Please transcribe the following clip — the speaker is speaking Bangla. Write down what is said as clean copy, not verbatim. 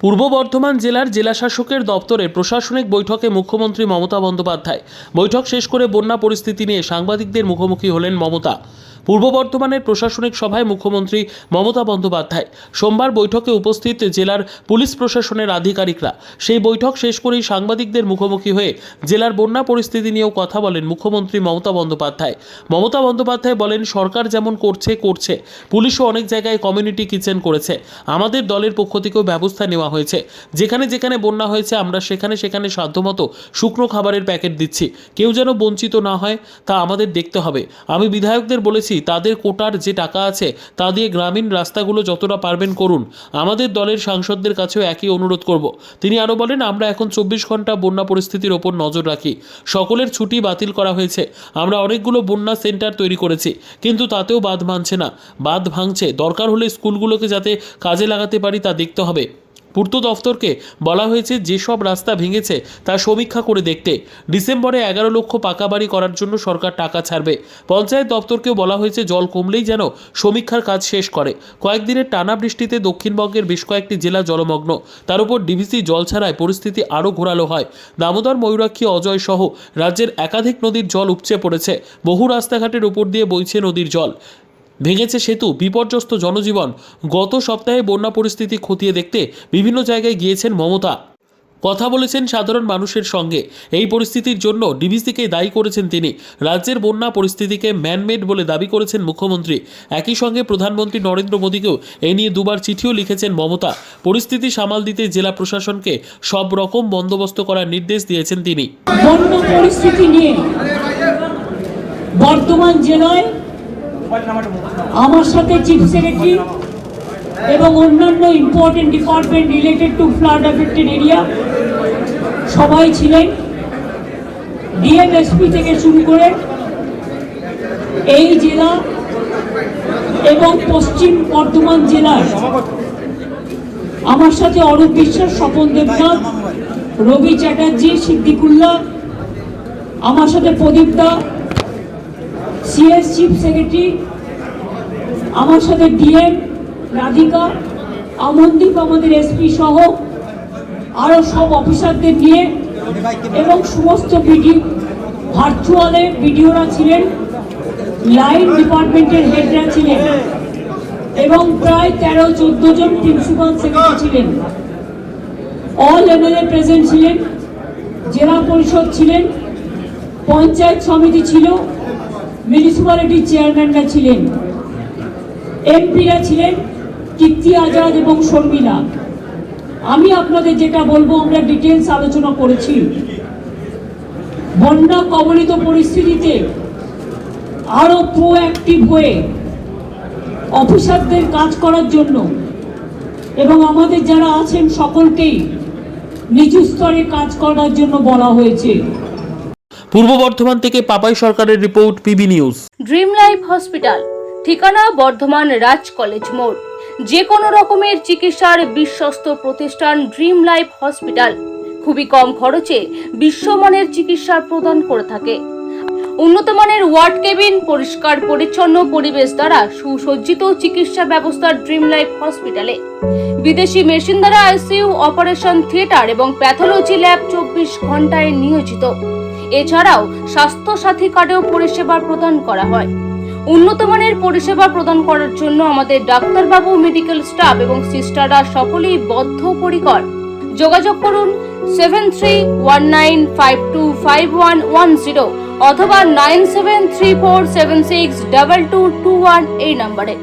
পূর্ব বর্ধমান জেলার জেলাশাসকের দপ্তরে প্রশাসনিক বৈঠকে মুখ্যমন্ত্রী মমতা বন্দ্যোপাধ্যায়। বৈঠক শেষ করে বন্যা পরিস্থিতি নিয়ে সাংবাদিকদের মুখোমুখি হলেন মমতা। পূর্ব বর্ধমানের প্রশাসনিক সভায় মুখ্যমন্ত্রী মমতা বন্দ্যোপাধ্যায়। সোমবার বৈঠকে উপস্থিত জেলার পুলিশ প্রশাসনের আধিকারিকরা। সেই বৈঠক শেষ করেই সাংবাদিকদের মুখোমুখি হয়ে জেলার বন্যা পরিস্থিতি নিয়েও কথা বলেন মুখ্যমন্ত্রী মমতা বন্দ্যোপাধ্যায়। মমতা বন্দ্যোপাধ্যায় বলেন, সরকার যেমন করছে, পুলিশও অনেক জায়গায় কমিউনিটি কিচেন করেছে। আমাদের দলের পক্ষ থেকেও ব্যবস্থা নেওয়া হয়েছে। যেখানে যেখানে বন্যা হয়েছে আমরা সেখানে সাধ্যমতো শুকনো খাবারের প্যাকেট দিচ্ছি। কেউ যেন বঞ্চিত না হয় তা আমাদের দেখতে হবে। আমি বিধায়কদের বলেছি, তাদের কোটার যে টাকা আছে তা দিয়ে গ্রামীণ রাস্তাগুলো যতটা পারবেন করুন। আমাদের দলের সাংসদদের কাছেও একই অনুরোধ করব। তিনি আরও বলেন, আমরা এখন 24 ঘন্টা বন্যা পরিস্থিতির ওপর নজর রাখি। সকলের ছুটি বাতিল করা হয়েছে। আমরা অনেকগুলো বন্যা সেন্টার তৈরি করেছি, কিন্তু তাতেও বাঁধ মানছে না, বাঁধ ভাঙছে। দরকার হলে স্কুলগুলোকে যাতে কাজে লাগাতে পারি তা দেখতে হবে। পূর্ত দফতরকে বলা হয়েছে যেসব রাস্তা ভেঙেছে তা সমীক্ষা করে দেখতে। ডিসেম্বরে 11 লক্ষ পাকা বাড়ি করার জন্য সরকার টাকা ছাড়বে। পঞ্চায়েত দপ্তরকেও বলা হয়েছে জল কমলেই যেন সমীক্ষার কাজ শেষ করে। কয়েকদিনের টানা বৃষ্টিতে দক্ষিণবঙ্গের বেশ কয়েকটি জেলা জলমগ্ন। তার উপর ডিভিসি জল ছাড়ায় পরিস্থিতি আরও ঘোরালো হয়। দামোদর, ময়ূরাক্ষী, অজয় সহ রাজ্যের একাধিক নদীর জল উপচে পড়েছে। বহু রাস্তাঘাটের উপর দিয়ে বইছে নদীর জল। ভেঙেছে সেতু, বিপর্যস্ত জনজীবন। গত সপ্তাহে বন্যা পরিস্থিতি খতিয়ে দেখতে বিভিন্ন জায়গায় গিয়েছেন মমতা। কথা বলেছেন সাধারণ মানুষের সঙ্গে। এই পরিস্থিতির জন্য ডিভিসিকে দায়ী করেছেন তিনি। রাজ্যের বন্যা পরিস্থিতিকে ম্যানমেড বলে দাবি করেছেন মুখ্যমন্ত্রী। একই সঙ্গে প্রধানমন্ত্রী নরেন্দ্র মোদীকেও এ নিয়ে দুবার চিঠিও লিখেছেন মমতা। পরিস্থিতি সামাল দিতে জেলা প্রশাসনকে সব রকম বন্দোবস্ত করার নির্দেশ দিয়েছেন তিনি। বন্যা পরিস্থিতি নিয়ে বর্ধমান জেলায় আমার সাথে চিফ সেক্রেটারি এবং অন্যান্য important department related to flood affected area সবাই ছিলেন। ডিএমএসপি থেকে শুরু করে এই জেলা এবং পশ্চিম বর্ধমান জেলার আমার সাথে অরূপ বিশ্বাস, স্বপন দেবনাথ, রবি চ্যাটার্জি, সিদ্দিকুল্লাহ, আমার সাথে প্রদীপ দা, সিএস চিফ সেক্রেটারি, আমার সাথে ডিএম রাধিকা, আমনদীপ আমাদের এসপি সহ আরও সব অফিসারদের নিয়ে এবং সমস্ত ভিডিও ভার্চুয়ালে ভিডিওরা ছিলেন, লাইন ডিপার্টমেন্টের হেডরা ছিলেন এবং প্রায় 13-14 জন প্রিন্সিপাল সেক্রেটারি ছিলেন। অল এমএলএ প্রেজেন্ট ছিলেন, জেলা পরিষদ ছিলেন, পঞ্চায়েত সমিতি ছিল, মিউনিসিপ্যালিটির চেয়ারম্যানরা ছিলেন, এমপিরা ছিলেন, কীর্তি আজাদ এবং শর্মিলা। আমি আপনাদের যেটা বলবো, আমরা ডিটেলস আলোচনা করেছি। বন্যা কবলিত পরিস্থিতিতে আরো প্রোঅ্যাক্টিভ হয়ে অফিসারদের কাজ করার জন্য এবং আমাদের যারা আছেন সকলকেই নিচু স্তরে কাজ করার জন্য বলা হয়েছে। পূর্ব বর্ধমান থেকে পাপাই সরকারের report, PB news. Dream life hospital, ঠিকানা বর্ধমান রাজ কলেজ মোড়। যে কোনো রকমের চিকিৎসার বিশ্বস্ত প্রতিষ্ঠান ড্রিম লাইফ হসপিটাল খুবই কম খরচে বিশ্বমানের চিকিৎসা প্রদান করে থাকে। উন্নত মানের ওয়ার্ড কেবিন, পরিষ্কার পরিচ্ছন্ন পরিবেশ দ্বারা সুসজ্জিত চিকিৎসা ব্যবস্থা ড্রিম লাইফ হসপিটালে। বিদেশি মেশিন দ্বারা আইসিইউ, অপারেশন থিয়েটার এবং প্যাথোলজি ল্যাব 24 ঘন্টায় নিয়োজিত। এছাড়াও স্বাস্থ্য সাথী কার্ডেও পরিষেবা প্রদান করা হয়। উন্নত মানের পরিষেবা প্রদান করার জন্য আমাদের ডাক্তারবাবু, মেডিকেল স্টাফ এবং সিস্টাররা সকলেই বদ্ধপরিকর। যোগাযোগ করুন 7319525110 অথবা 9734762221 এই নম্বরে।